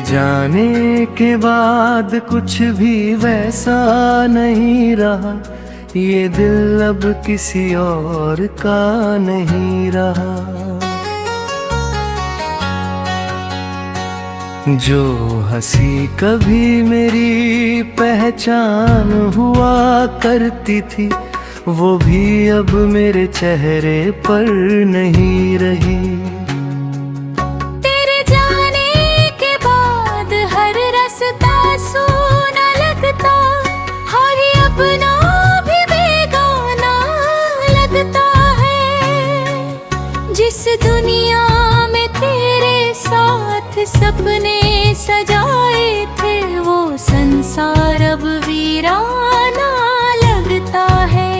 जाने के बाद कुछ भी वैसा नहीं रहा, ये दिल अब किसी और का नहीं रहा। जो हंसी कभी मेरी पहचान हुआ करती थी, वो भी अब मेरे चेहरे पर नहीं रही। तेरे जाने के बाद हर रास्ता सूना लगता, हर अपना भी बेगाना लगता है। जिस दुनिया में तेरे साथ सपने सजाए थे, वो संसार अब वीराना लगता है।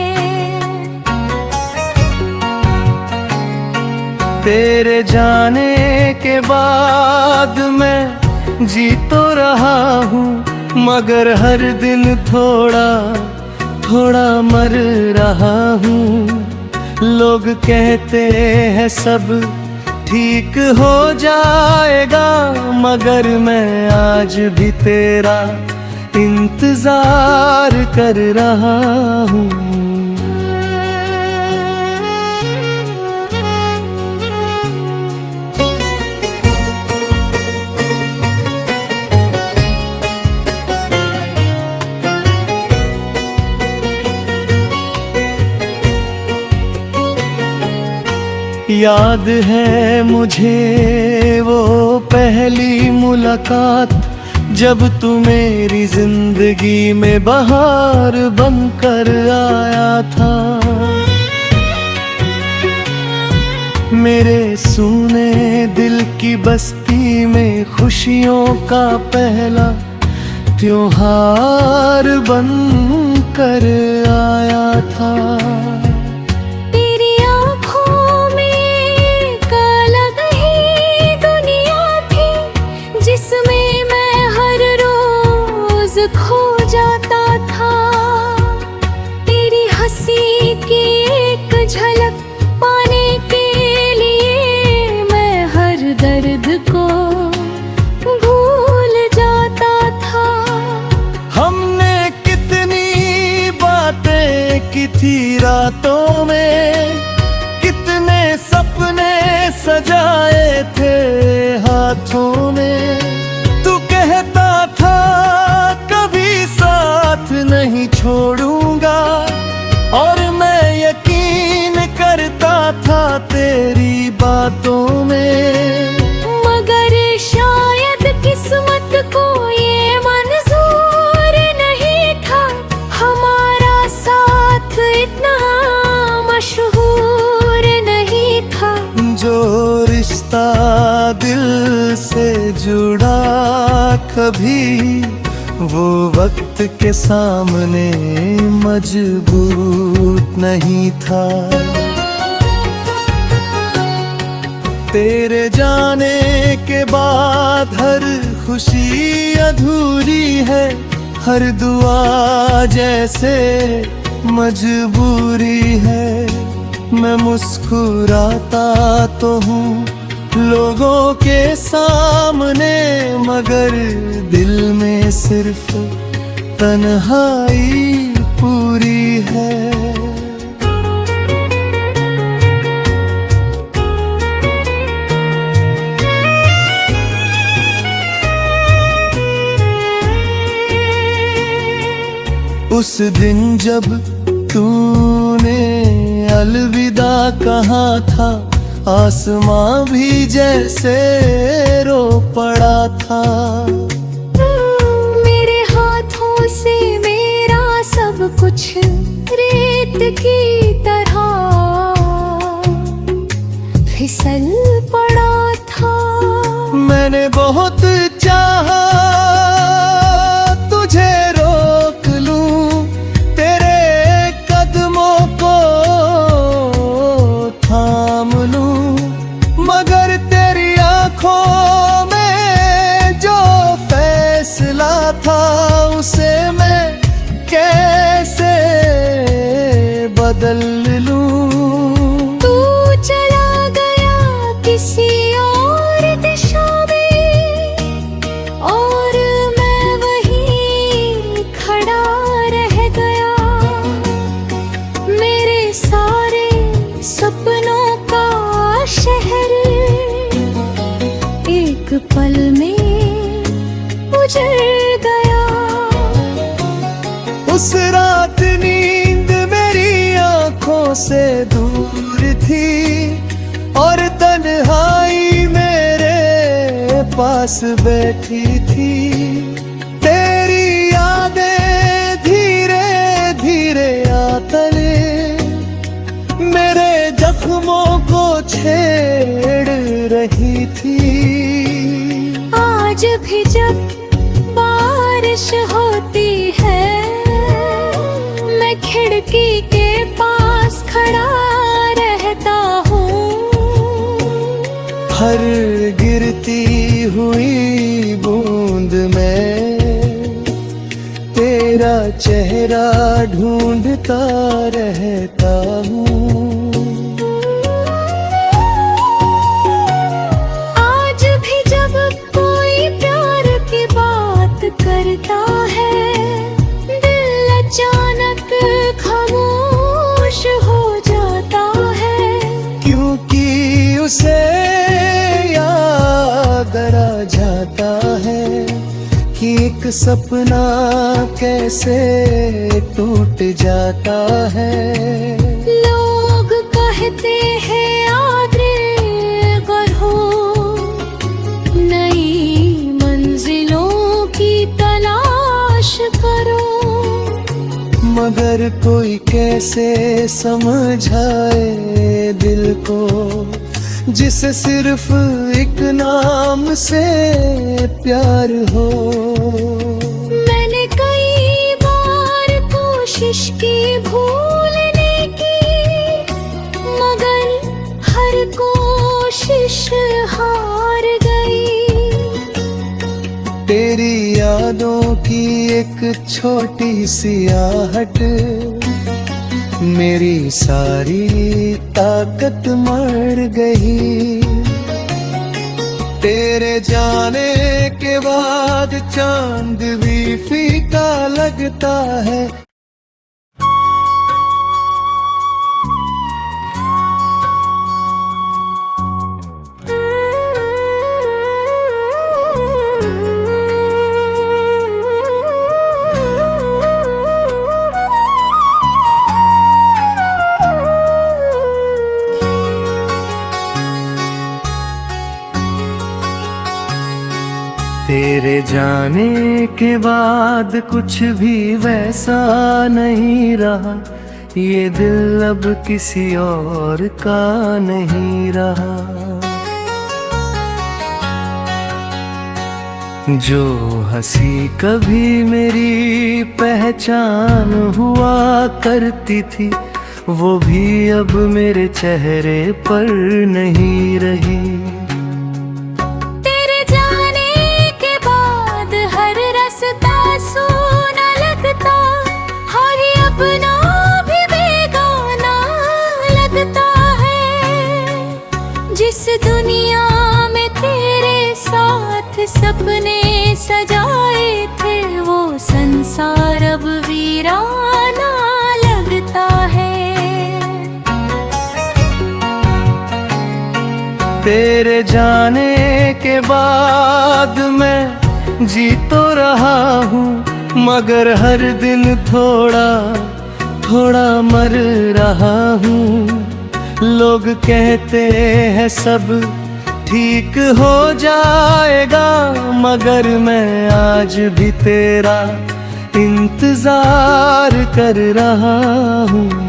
तेरे जाने के बाद मैं जी तो रहा हूँ, मगर हर दिन थोड़ा थोड़ा मर रहा हूँ। लोग कहते हैं सब ठीक हो जाएगा, मगर मैं आज भी तेरा इंतजार कर रहा हूँ। याद है मुझे वो पहली मुलाकात, जब तू मेरी जिंदगी में बहार बनकर आया था। मेरे सूने दिल की बस्ती में खुशियों का पहला त्योहार बनकर आया था। खो जाता था तेरी हंसी की एक झलक पाने के लिए, मैं हर दर्द को भूल जाता था। हमने कितनी बातें की थी रातों में, कितने सपने सजाए थे हाथों में। तू कहता था नहीं छोड़ूंगा, और मैं यकीन करता था तेरी बातों में। मगर शायद किस्मत को ये मंजूर नहीं था, हमारा साथ इतना मशहूर नहीं था। जो रिश्ता दिल से जुड़ा कभी, वो वक्त के सामने मजबूत नहीं था। तेरे जाने के बाद हर खुशी अधूरी है, हर दुआ जैसे मजबूरी है। मैं मुस्कुराता तो हूँ लोगों के सामने, मगर दिल में सिर्फ तन्हाई पूरी है। उस दिन जब तूने अलविदा कहा था, आसमां भी जैसे रो पड़ा था। मेरे हाथों से मेरा सब कुछ रेत की तरह फिसल पड़ा था। मैंने बहुत चाहा तुझे रोक लूं, तेरे कदमों को थाम लूं, मगर तेरी आंखों में जो फैसला था, उसे मैं कैसे बदल लूं। तू चला गया किसी और दिशा में, गुजर गया। उस रात नींद मेरी आंखों से दूर थी और तन्हाई मेरे पास बैठी थी। तेरी यादें धीरे धीरे आतले मेरे जख्मों को छेड़ रही थी। आज भी जब बारिश होती है मैं खिड़की के पास खड़ा रहता हूँ। हर गिरती हुई बूंद में तेरा चेहरा ढूंढता रहता हूँ। आज भी जब कोई प्यार की बात करता है दिल अचानक खामोश हो जाता है। क्योंकि उसे याद आ जाता है कि एक सपना कैसे टूट जाता है। लोग कहते हैं आगे बढ़ो नई मंजिलों की तलाश करो। मगर कोई कैसे समझाए दिल को जिसे सिर्फ एक नाम से प्यार हो। मैंने कई बार कोशिश की भूलने की मगर हर कोशिश हार गई। तेरी यादों की एक छोटी सी आहट मेरी सारी ताकत मर गई। तेरे जाने के बाद चांद भी फीका लगता है। तेरे जाने के बाद कुछ भी वैसा नहीं रहा। ये दिल अब किसी और का नहीं रहा। जो हंसी कभी मेरी पहचान हुआ करती थी वो भी अब मेरे चेहरे पर नहीं रही। तेरे जाने के बाद हर रास्ता सूना लगता हर अपना भी बेगाना लगता है। जिस दुनिया में तेरे साथ सपने सजाए थे वो संसार अब वीराना लगता है। तेरे जाने के बाद मैं जी तो रहा हूँ मगर हर दिन थोड़ा थोड़ा मर रहा हूँ। लोग कहते हैं सब ठीक हो जाएगा मगर मैं आज भी तेरा इंतजार कर रहा हूँ।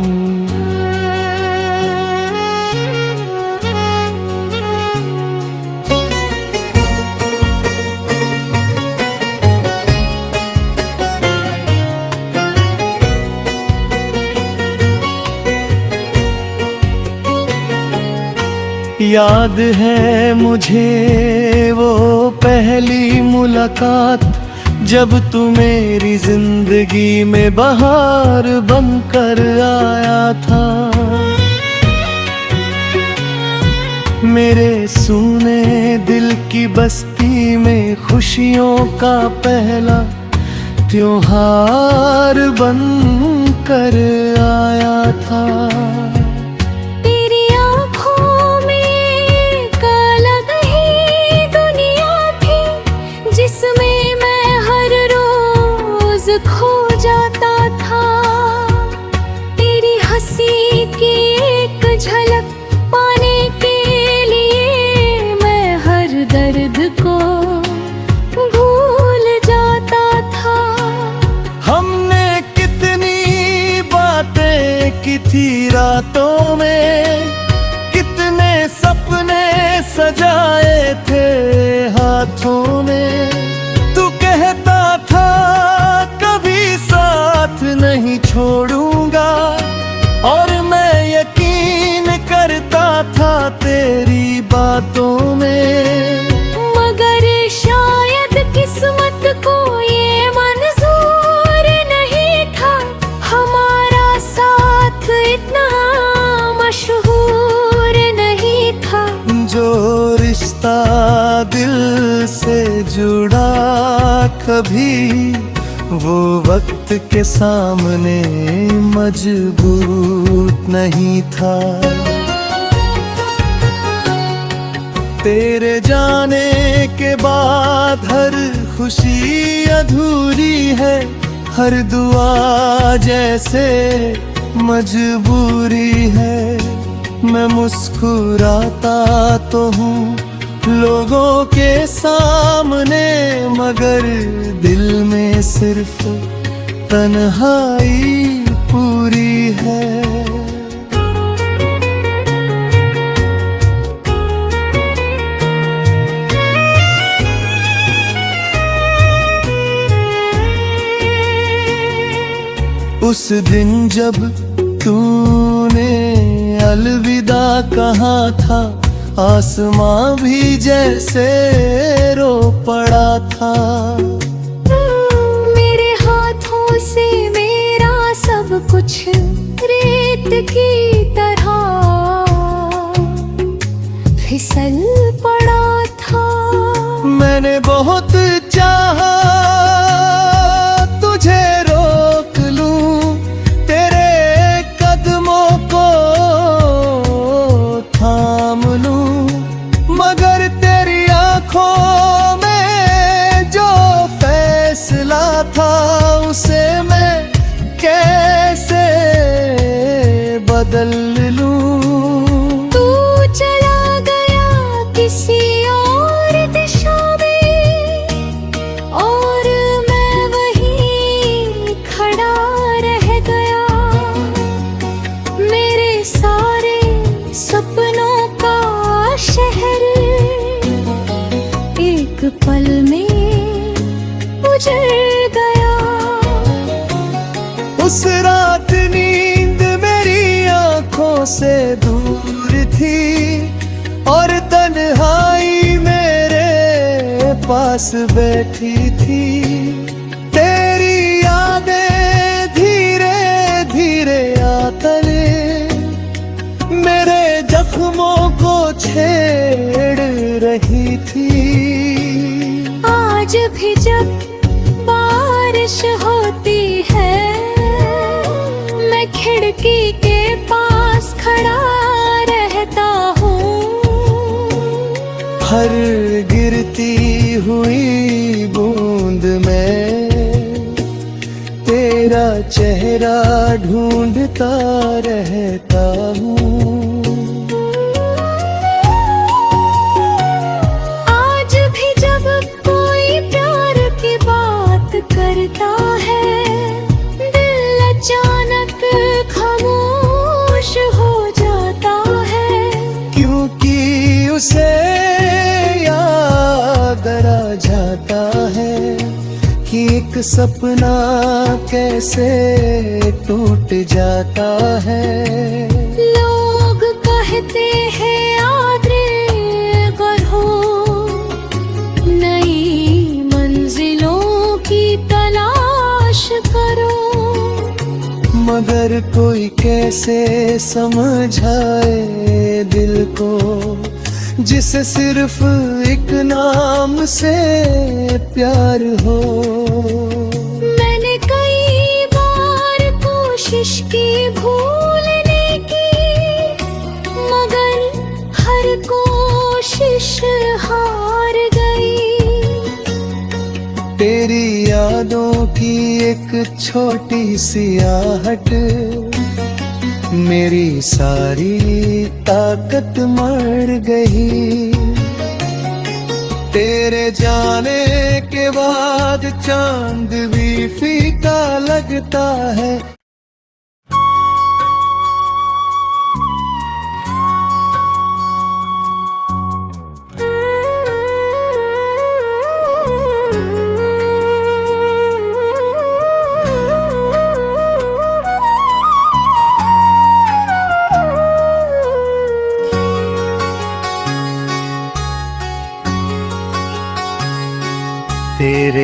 याद है मुझे वो पहली मुलाकात जब तू मेरी जिंदगी में बहार बनकर आया था। मेरे सूने दिल की बस्ती में खुशियों का पहला त्योहार बनकर आया था। जिसमें मैं थी रातों में, कितने सपने सजाए थे हाथों में। तू कहता था कभी साथ नहीं छोड़ूंगा, और मैं यकीन करता था तेरी बातों में। मगर शायद किस्मत को ये मंजूर नहीं था, हमारा साथ इतना मशहूर नहीं था। जो रिश्ता दिल से जुड़ा कभी, वो वक्त के सामने मजबूत नहीं था। तेरे जाने के बाद हर खुशी अधूरी है, हर दुआ जैसे मजबूरी है। मैं मुस्कुराता तो हूँ लोगों के सामने, मगर दिल में सिर्फ तन्हाई पूरी है। उस दिन जब तूने अलविदा कहा था, आसमां भी जैसे रो पड़ा था। मेरे हाथों से मेरा सब कुछ रेत की तरह फिसल पड़ा था। मैंने बहुत चाहा तुझे रोक लूं, तेरे कदमों को थाम लूं, मगर तेरी आंखों में जो फैसला था, उसे मैं कैसे बदल लूं। तू चला गया किसी और दिशा में, और मैं वहीं खड़ा रह गया। मेरे सारे सपनों का शहर एक पल में उजड़ गया। उस रात नींद मेरी आंखों से दूर थी, और तन्हाई मेरे पास बैठी थी। तेरी यादें धीरे धीरे आतले मेरे जख्मों को छेड़ रही थी। आज भी जब बारिश होती है, मैं खिड़की के पास खड़ा रहता हूँ। हर गिरती हुई बूंद में तेरा चेहरा ढूंढता रहता हूँ। आज भी जब कोई प्यार की बात करता है, दिल अचानक खामोश हो जाता है। क्योंकि उसे याद आ जाता है कि एक सपना कैसे टूट जाता है। लोग कहते हैं आगे हो, नई मंजिलों की तलाश करो, मगर कोई कैसे समझाए दिल को, जिसे सिर्फ एक नाम से प्यार हो। मैंने कई बार कोशिश की भूलने की, मगर हर कोशिश हार गई। तेरी यादों की एक छोटी सी आहट मेरी सारी ताकत मर गई। तेरे जाने के बाद चांद भी फीका लगता है।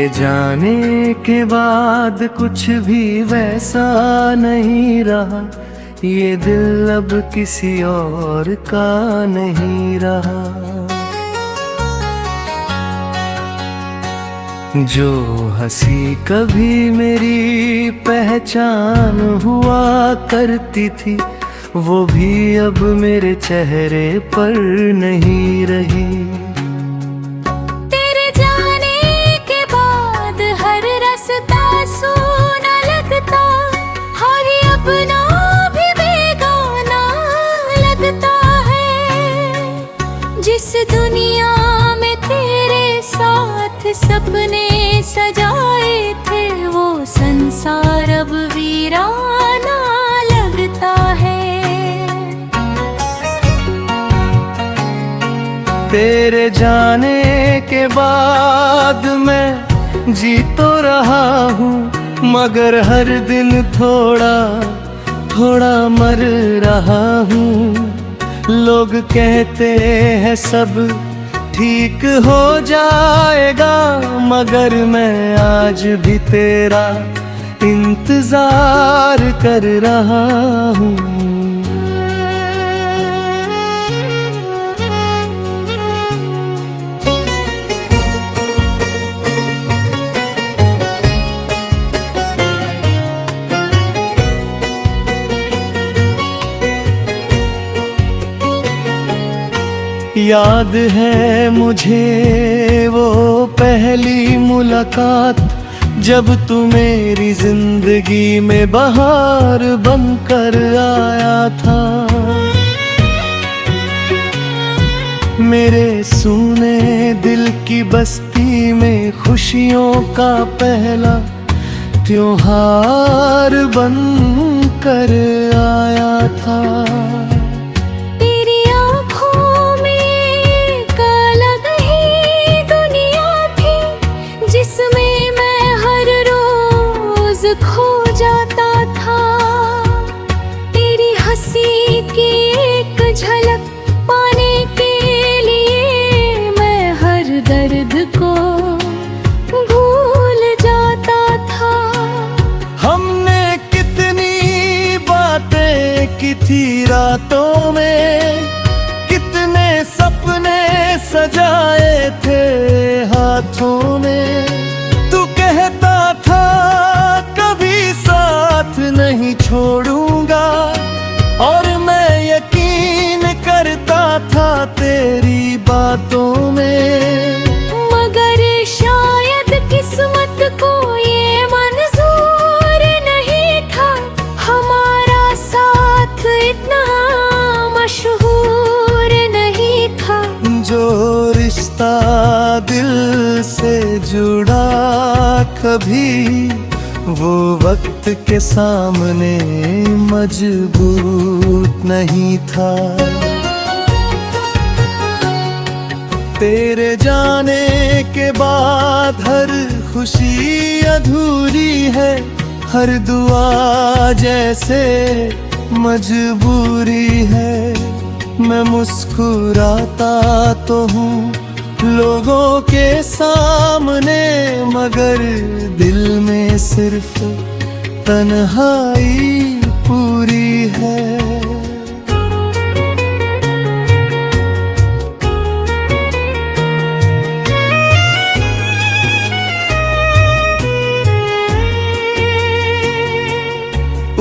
तेरे जाने के बाद कुछ भी वैसा नहीं रहा, ये दिल अब किसी और का नहीं रहा। जो हंसी कभी मेरी पहचान हुआ करती थी, वो भी अब मेरे चेहरे पर नहीं रही। तेरे जाने के बाद हर रास्ता सूना लगता, हर अपना भी बेगाना लगता है। जिस दुनिया में तेरे साथ सपने सजाए थे, वो संसार अब वीराना लगता है। तेरे जाने के बाद मैं जी तो रहा हूँ, मगर हर दिन थोड़ा थोड़ा मर रहा हूँ। लोग कहते हैं सब ठीक हो जाएगा, मगर मैं आज भी तेरा इंतजार कर रहा हूँ। याद है मुझे वो पहली मुलाकात, जब तू मेरी जिंदगी में बहार बनकर आया था। मेरे सूने दिल की बस्ती में खुशियों का पहला त्योहार बनकर आया था। खो जाता था, तेरी हंसी की एक झलक पाने के लिए मैं हर दर्द को भूल जाता था। हमने कितनी बातें की थी रातों में, कितने सपने सजाए थे हाथों में। तू कहता था नहीं छोड़ूंगा, और मैं यकीन करता था तेरी बातों में। मगर शायद किस्मत को ये मंजूर नहीं था, हमारा साथ इतना मशहूर नहीं था। जो रिश्ता दिल से जुड़ा कभी, वो वक्त के सामने मजबूत नहीं था। तेरे जाने के बाद हर खुशी अधूरी है, हर दुआ जैसे मजबूरी है। मैं मुस्कुराता तो हूँ लोगों के सामने, मगर दिल में सिर्फ तन्हाई पूरी है।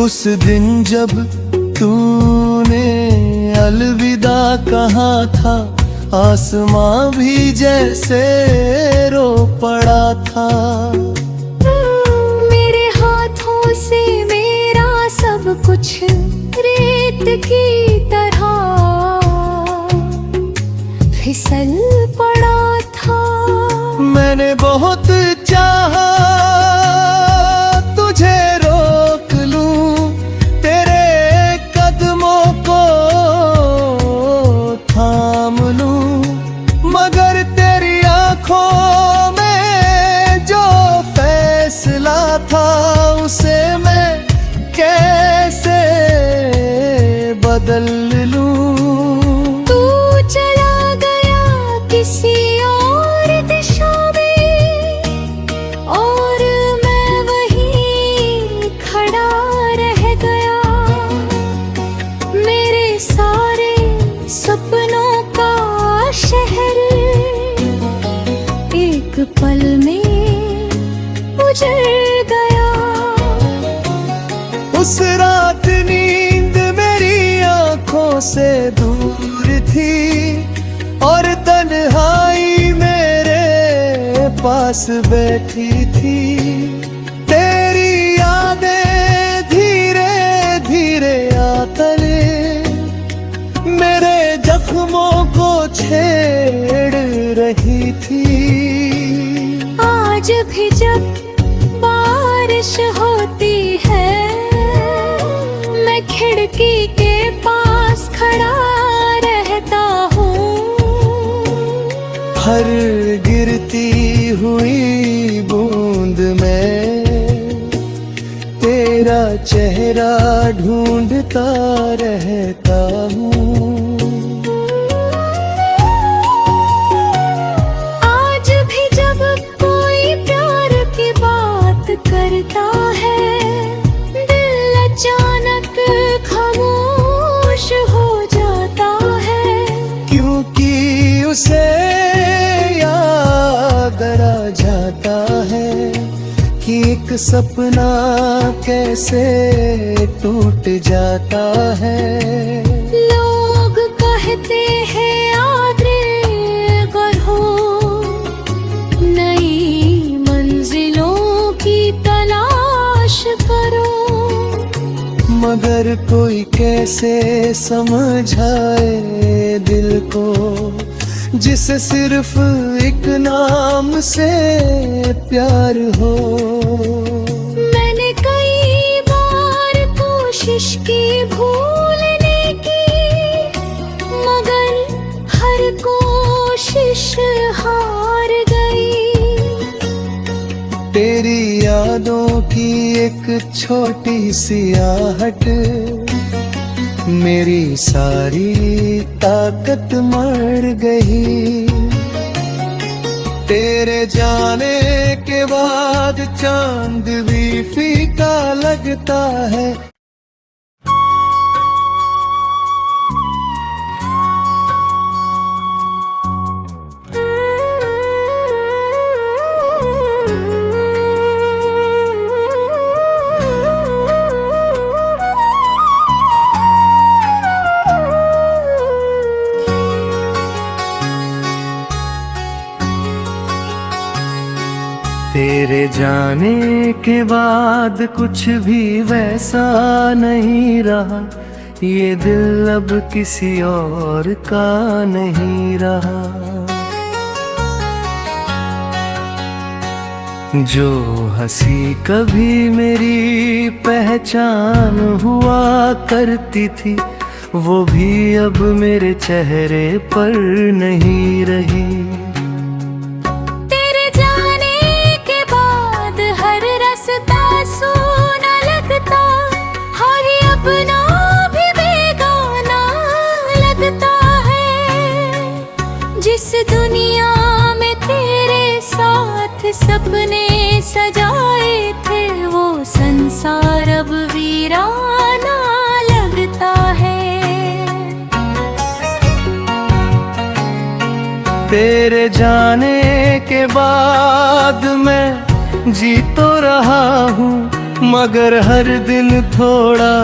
उस दिन जब तूने अलविदा कहा था, आसमां भी जैसे रो पड़ा था। मेरे हाथों से मेरा सब कुछ रेत की तरह फिसल पड़ा था। मैंने बहुत चाहा तुझे रोक लूं, तेरे कदमों को थाम लूं, मगर तेरी आंखों में जो फैसला था, उसे मैं कैसे बदल लूं। तू चला गया किसी और दिशा में, में उजड़ गया। उस रात नींद मेरी आंखों से दूर थी और तन्हाई मेरे पास बैठी थी। तेरी यादें धीरे धीरे आतले मेरे जख्मों को छेड़ रही थी। आज भी जब बारिश होती है मैं खिड़की के पास खड़ा रहता हूँ। हर गिरती हुई बूंद में तेरा चेहरा ढूंढता रहता हूँ। आज भी जब कोई प्यार की बात करता है दिल अचानक खामोश हो जाता है। क्योंकि उसे याद आ जाता है कि एक सपना कैसे टूट जाता है। लोग कहते हैं आगे बढ़ो नई मंजिलों की तलाश करो, मगर कोई कैसे समझाए दिल को जिसे सिर्फ एक नाम से प्यार हो। मैंने कई बार कोशिश की भूलने की मगर हर कोशिश हार गई। तेरी यादों की एक छोटी सी आहट मेरी सारी ताकत मर गई। तेरे जाने के बाद चांद भी फीका लगता है। तेरे जाने के बाद कुछ भी वैसा नहीं रहा, ये दिल अब किसी और का नहीं रहा। जो हंसी कभी मेरी पहचान हुआ करती थी वो भी अब मेरे चेहरे पर नहीं रही। जिस दुनिया में तेरे साथ सपने सजाए थे वो संसार अब वीराना लगता है। तेरे जाने के बाद मैं जी तो रहा हूँ मगर हर दिन थोड़ा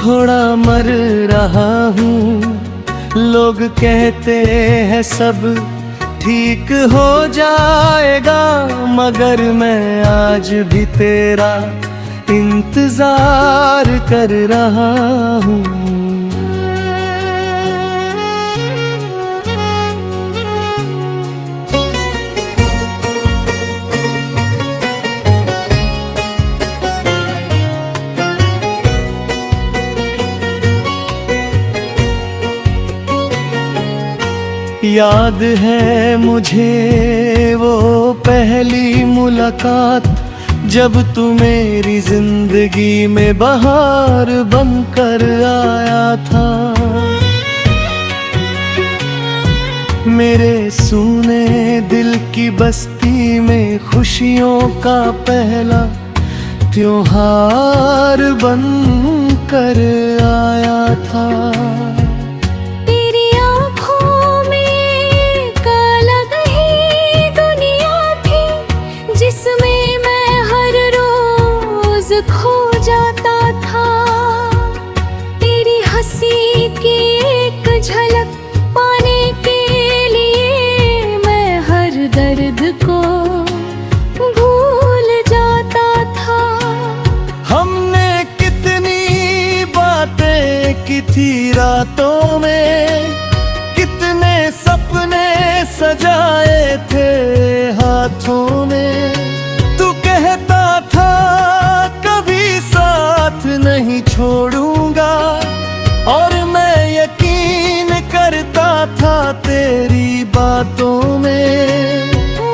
थोड़ा मर रहा हूँ। लोग कहते हैं सब ठीक हो जाएगा मगर मैं आज भी तेरा इंतजार कर रहा हूँ। याद है मुझे वो पहली मुलाकात जब तू मेरी जिंदगी में बहार बनकर आया था। मेरे सूने दिल की बस्ती में खुशियों का पहला त्योहार बनकर आया था। तेरी आँखों में एक अलग ही दुनिया थी थी रातों में, कितने सपने सजाए थे हाथों में। तू कहता था कभी साथ नहीं छोड़ूंगा, और मैं यकीन करता था तेरी बातों में।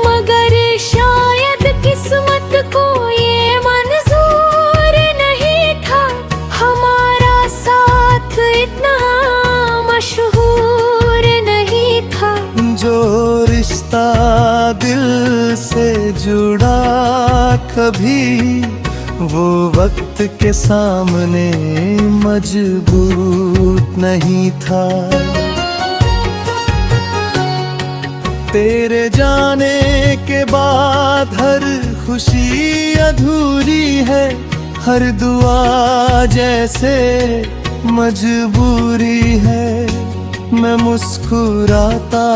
मगर शायद किस्मत को ये मंजूर नहीं था, हमारा साथ इतना मशहूर नहीं था। जो रिश्ता दिल से जुड़ा कभी, वो वक्त के सामने मजबूत नहीं था। तेरे जाने के बाद हर खुशी अधूरी है, हर दुआ जैसे मजबूरी है। मैं मुस्कुराता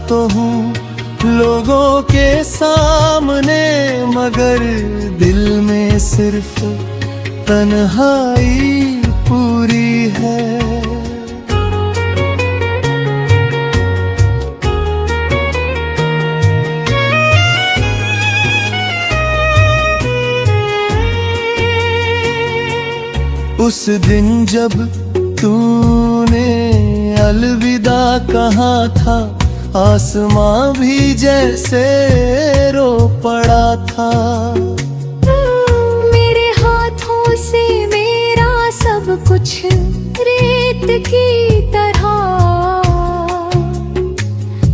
तो हूँ लोगों के सामने, मगर दिल में सिर्फ तन्हाई पूरी है। उस दिन जब तूने अलविदा कहा था, आसमां भी जैसे रो पड़ा था। मेरे हाथों से मेरा सब कुछ रेत की तरह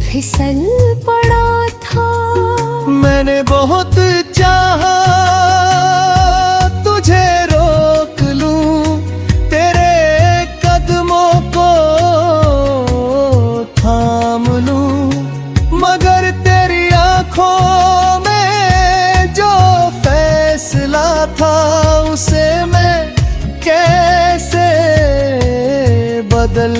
फिसल पड़ा था। मैंने बहुत चाहा तुझे रोक लूं, तेरे कदमों को थाम लूं, मगर तेरी आंखों में जो फैसला था, उसे मैं कैसे बदल